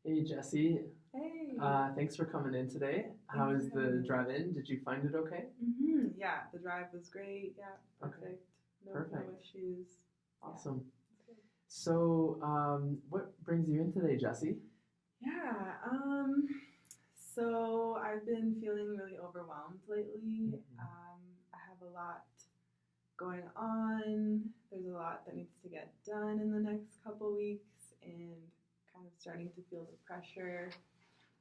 Hey Jesse, Hey. thanks for coming in today. How Thanks is for having the me. drive in? Did you find it okay? Yeah, the drive was great. Yeah, Okay, perfect. No perfect. issues. Yeah, Awesome. it's good. So, what brings you in today, Jesse? Yeah, so I've been feeling really overwhelmed lately. Hmm. I have a lot going on. There's a lot that needs to get done in the next couple weeks and kind of starting to feel the pressure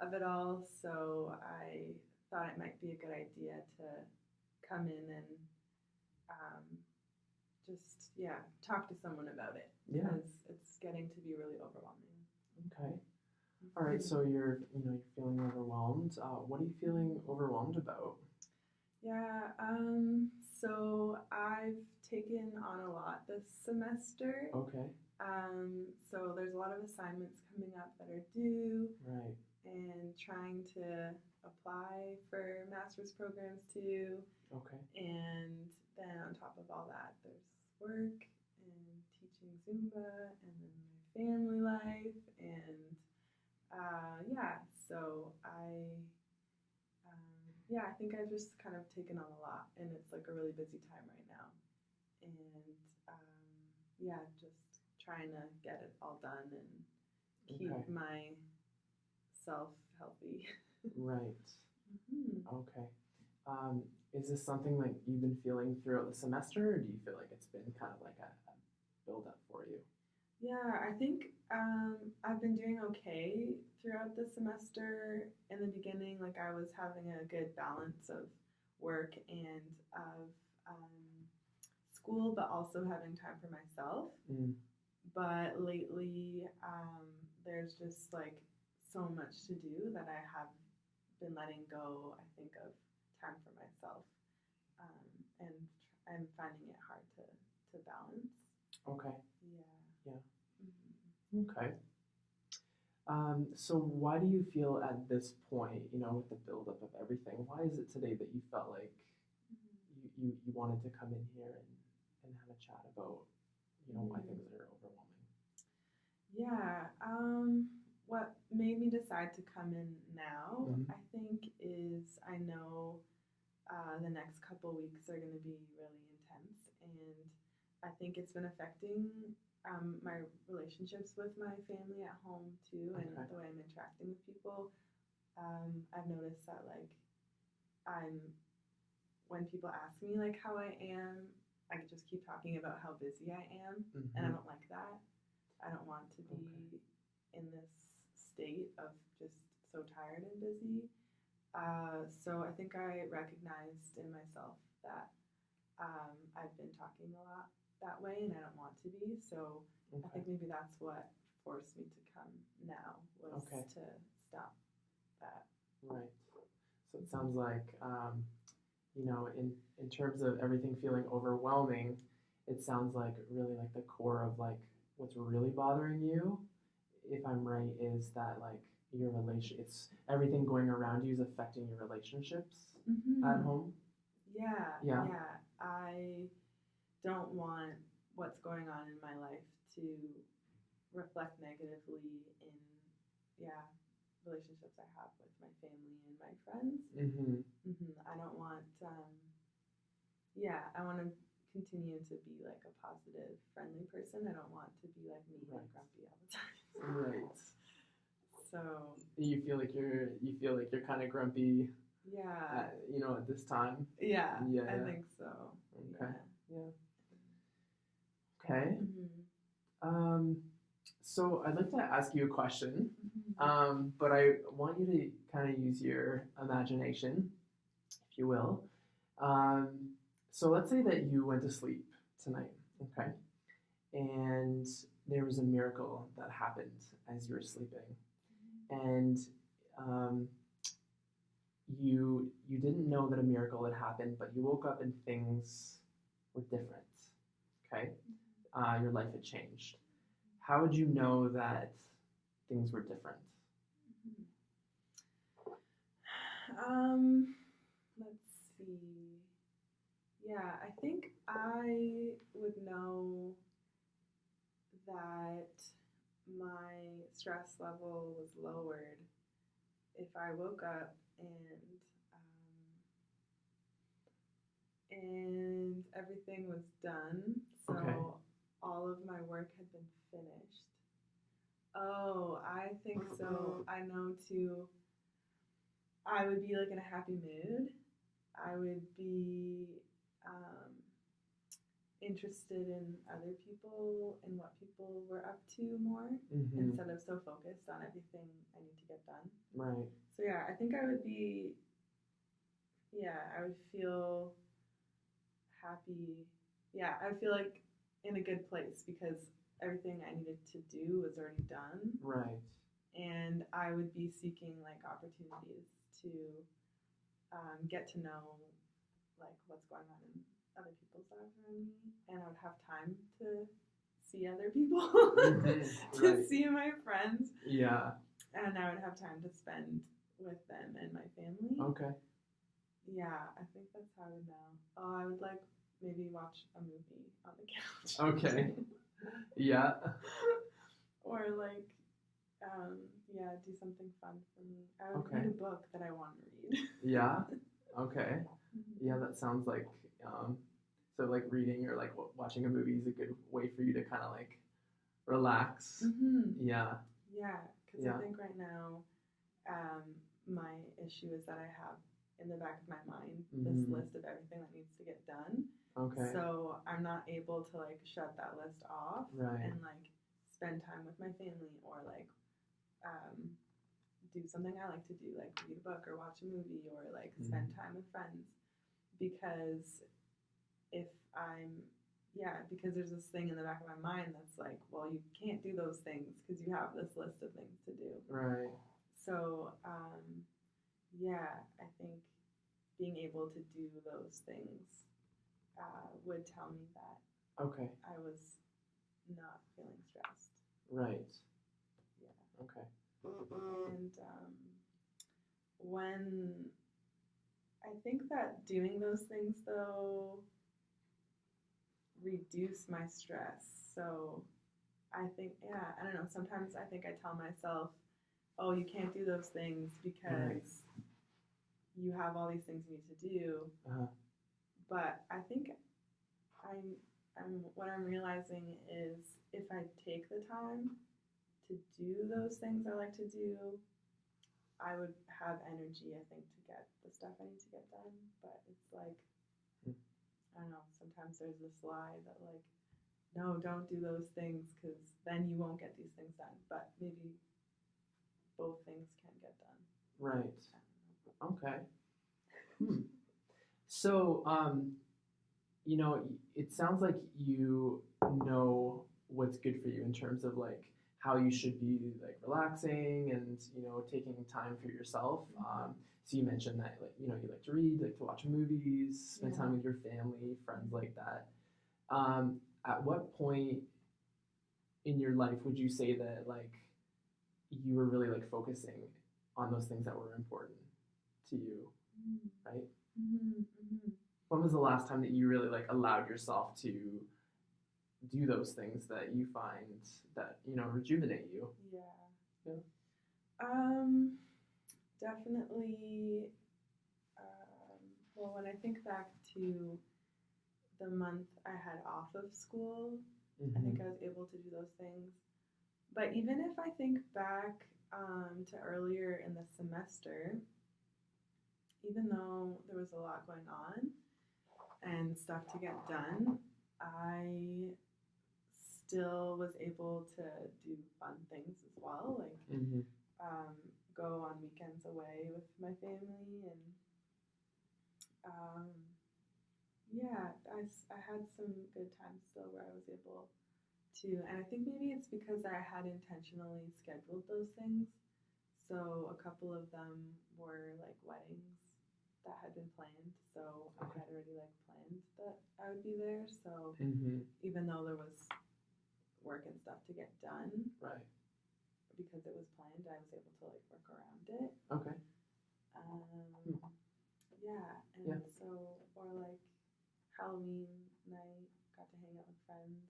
of it all. So I thought it might be a good idea to come in and um, just talk to someone about it Yeah. because it's getting to be really overwhelming. Okay. All right. So you're feeling overwhelmed. What are you feeling overwhelmed about? Yeah, so I've taken on a lot this semester. Okay. So there's a lot of assignments coming up that are due Right. and trying to apply for master's programs too. Okay. And then on top of all that, there's work and teaching Zumba and then my family life. And yeah, so I think I've just kind of taken on a lot and it's like a really busy time right now. And yeah, just trying to get it all done and keep Okay. myself healthy. Right. Hmm. Okay. Um, is this something like you've been feeling throughout the semester, or do you feel like it's been kind of like a build up for you? Yeah, I think I've been doing okay throughout the semester. In the beginning, like I was having a good balance of work and of school, but also having time for myself. Mm. But lately, there's just like so much to do that I have been letting go, I think, of time for myself. And I'm finding it hard to balance. Okay. Yeah. Yeah. Mm-hmm. Okay. So why do you feel at this point, with the buildup of everything, why is it today that you felt like you wanted to come in here and have a chat about, why Mm-hmm. things are overwhelming? Yeah. What made me decide to come in now, Mm-hmm. I think, is I know the next couple weeks are going to be really intense, and I think it's been affecting my relationships with my family at home too, and Okay. the way I'm interacting with people. I've noticed that like I'm when people ask me like how I am, I just keep talking about how busy I am, and I Mm-hmm. don't like that. I don't want to Okay. be in this state of just so tired and busy. So I think I recognized in myself that I've been talking a lot that way, and I don't want to be. So I Okay. think maybe that's what forced me to come now was Okay. to stop that. Right. So it sounds like, in terms of everything feeling overwhelming, it sounds like really like the core of like what's really bothering you, if I'm right, is that like your relation, it's everything going around you is affecting your relationships at Mm-hmm. home. Yeah, Yeah. yeah. I don't want what's going on in my life to reflect negatively in, yeah, relationships I have with my family and my friends. Mm-hmm. I don't want, yeah, I want to continue to be like a positive, friendly person. I don't want to be like mean Right. and grumpy all the time. Right. So, You feel like you're kind of grumpy yeah, at this time. yeah, Yeah, I yeah. think so. Okay. Yeah. Yeah. Okay. Mm-hmm. Um, so I'd like to ask you a question, Mm-hmm. but I want you to kind of use your imagination, if you will. Um, so let's say that you went to sleep tonight, okay, and there was a miracle that happened as you were sleeping, and um, you didn't know that a miracle had happened, but you woke up and things were different. Okay, your life had changed. How would you know that things were different? Let's see. Yeah, I think I would know that my stress level was lowered if I woke up and everything was done. So Okay. all of my work had been finished. Oh, I think so. I know too. I would be like in a happy mood. I would be interested in other people and what people were up to more instead of so focused on everything I need to get done. Right. So yeah, I think I would be, I would feel happy. Yeah, I would feel like in a good place because everything I needed to do was already done. Right. And I would be seeking like opportunities to get to know like what's going on in other people's lives around me, and I would have time to see other people, to see my friends. Yeah. And I would have time to spend with them and my family. Okay. Yeah, I think that's how I would know. Oh, I would like maybe watch a movie on the couch. Okay. Yeah. Or like, do something fun for me. I would read a book that I want to read. Yeah. Okay. Yeah, that sounds like so like reading or like watching a movie is a good way for you to kind of like relax. Yeah. Yeah, because I think right now my issue is that I have in the back of my mind this list of everything that needs to get done. Okay. So I'm not able to like shut that list off Right. and like spend time with my family or like do something I like to do, like read a book or watch a movie or like spend time with friends. Because because there's this thing in the back of my mind that's like, well, you can't do those things because you have this list of things to do. Right. So, I think being able to do those things would tell me that I was not feeling stressed. Right. Yeah. Okay. And when I think that doing those things though reduce my stress. So I think, I don't know, sometimes I think I tell myself, oh, you can't do those things because you have all these things you need to do. But I think what I'm realizing is if I take the time to do those things I like to do, I would have energy, I think, to get the stuff I need to get done. But it's like, I don't know, sometimes there's this lie that like, no, don't do those things because then you won't get these things done. But maybe both things can get done. Right. Okay. So, it sounds like you know what's good for you in terms of like how you should be like relaxing and taking time for yourself. So you mentioned that like you like to read, like to watch movies, spend time with your family, friends like that. At what point in your life would you say that like you were really like focusing on those things that were important to you, right? When was the last time that you really like allowed yourself to do those things that you find that rejuvenate you? Definitely. Well, when I think back to the month I had off of school, I think I was able to do those things. But even if I think back to earlier in the semester, even though there was a lot going on and stuff to get done, I still was able to do fun things as well, like go on weekends away with my family, and I had some good times still where I was able to, and I think maybe it's because I had intentionally scheduled those things. So a couple of them were like weddings that had been planned, so I had already like planned that I would be there. So even though there was work and stuff to get done, right, because it was planned, I was able to like work around it. Okay. So or like Halloween night, got to hang out with friends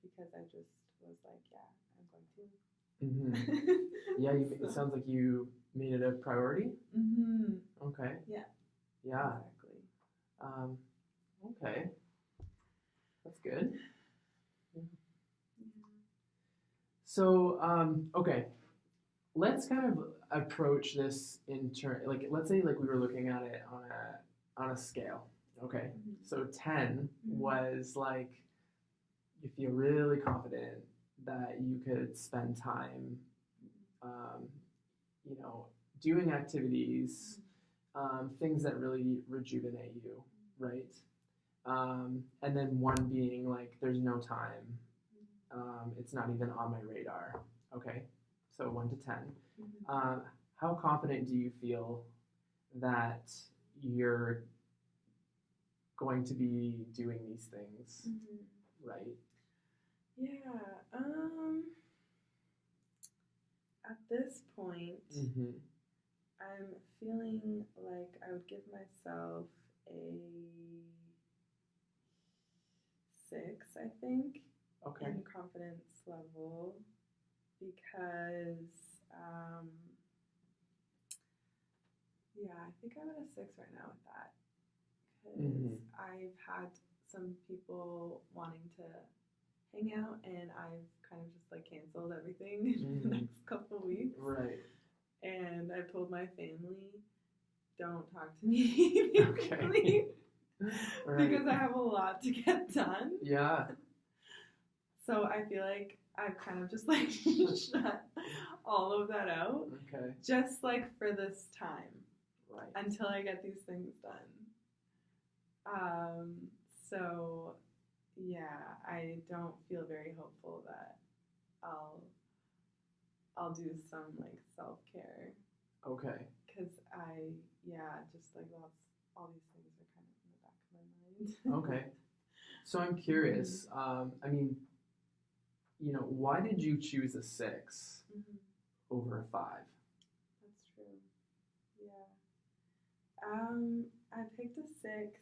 because I just was like, I'm going to. Yeah, it sounds like you made it a priority. Okay. Yeah. Yeah. Exactly. Okay. That's good. Yeah. So, okay, let's kind of approach this in turn. Like, let's say like we were looking at it on a scale. Okay, so 10 was like you feel really confident that you could spend time, you know, doing activities, things that really rejuvenate you, right? And then 1 being like there's no time. It's not even on my radar. Okay, so 1 to 10. How confident do you feel that you're going to be doing these things, right? Yeah. At this point, I'm feeling like I would give myself a 6, I think, in confidence level, because yeah, I think I'm at a 6 right now with that, because I've had some people wanting to hang out, and I've kind of just like canceled everything in the next couple weeks. Right. And I've told my family, don't talk to me basically, because I have a lot to get done. Yeah. So I feel like I've kind of just like shut all of that out. Okay. Just like for this time. Right. Until I get these things done. So yeah, I don't feel very hopeful that I'll do some like self-care. Okay. Because just like all these things are kind of in the back of my mind. Okay. So I'm curious. I mean, you know, why did you choose a 6 over a 5? That's true. Yeah. I picked a 6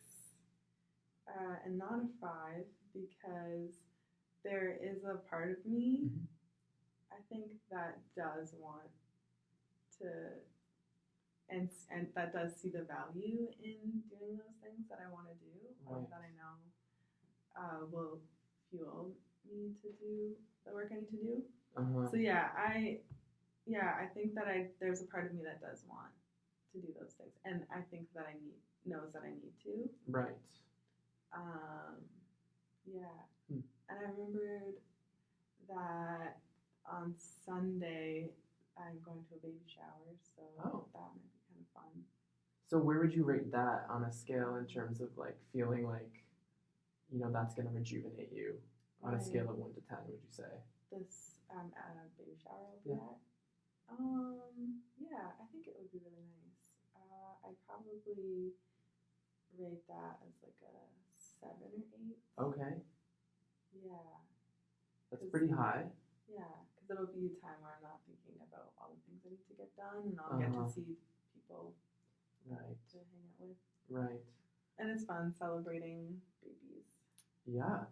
and not a 5 because there is a part of me, I think, that does want to, and that does see the value in doing those things that I want to do, or that I know will fuel me to do the work I need to do. So I think that there's a part of me that does want to do those things, and I think that knows that I need to. Right. And I remembered that on Sunday I'm going to a baby shower, so that might be kind of fun. So where would you rate that on a scale in terms of like feeling like, you know, that's going to rejuvenate you on a scale of 1 to 10, would you say? This at a baby shower I'll be at? I think it would be really nice. I'd probably rate that as like a 7 or 8. Okay. Yeah. That's pretty high. Yeah, because it'll be a time where I'm not thinking about all the things I need to get done, and I'll get to see people to hang out with. Right. And it's fun celebrating babies. Yeah,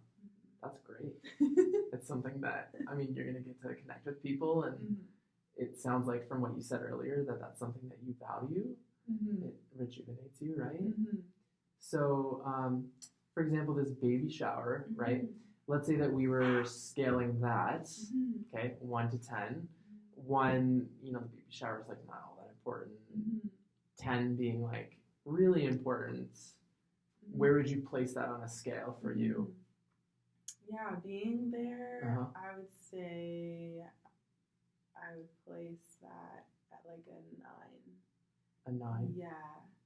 that's great. It's something that, I mean, you're going to get to connect with people, and it sounds like from what you said earlier that that's something that you value. It rejuvenates you, right? So, for example, this baby shower, right? Let's say that we were scaling that, okay, 1 to 10. 1, you know, the baby shower is like not all that important. 10 being like really important. Where would you place that on a scale for you? Yeah, being there, I would say I would place that at like a 9. A 9? Yeah.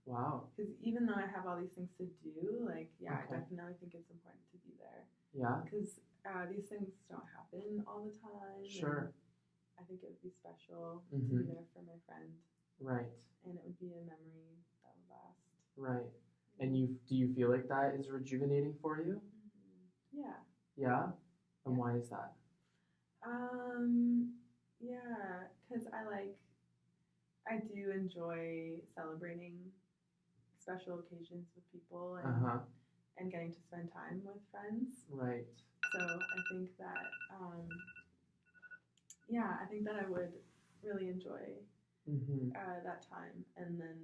Wow. Because even though I have all these things to do, like, I definitely think it's important to be there. Yeah. Because these things don't happen all the time. Sure. I think it would be special to be there for my friend. Right. And it would be a memory that would last. Right. And do you feel like that is rejuvenating for you? Yeah. Yeah? And why is that? Yeah, because I do enjoy celebrating special occasions with people and getting to spend time with friends. Right. So I think that yeah, I think that I would really enjoy Mm-hmm. that time. And then,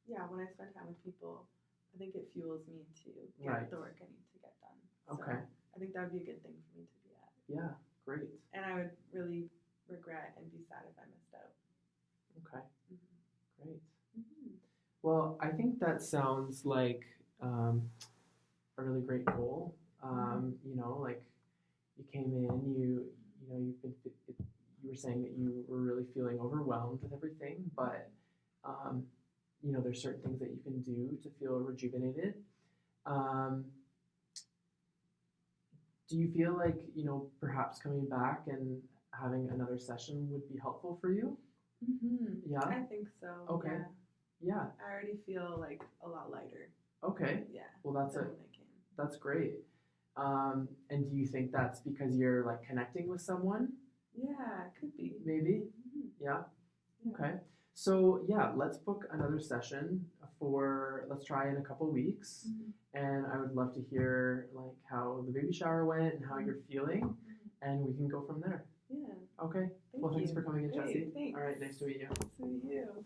yeah, when I spend time with people, I think it fuels me to get Right. the work I need to get done. Okay. So I think that would be a good thing for me to be at. Yeah, great. And I would really regret and be sad if I missed out. Okay, Mm-hmm. great. Mm-hmm. Well, I think that sounds like a really great goal. You know, like you came in, you know, you were saying that you were really feeling overwhelmed with everything, but um, you know, there's certain things that you can do to feel rejuvenated. Um, do you feel like, you know, perhaps coming back and having another session would be helpful for you? Mm-hmm. Yeah. I think so. Okay. Yeah. Yeah. I already feel like a lot lighter. Okay. Yeah. Well, than when I came. that's great. And do you think that's because you're like connecting with someone? Yeah, it could be. Maybe. Mm-hmm. Yeah. Yeah. Okay. So yeah, let's book another session for let's try in a couple weeks. Mm-hmm. And I would love to hear like how the baby shower went and how you're feeling, Mm-hmm. and we can go from there. Yeah. Okay. Thank Well, thanks you. for coming in, Great, Jessie. thanks. All right. Nice to meet you. Nice to meet you.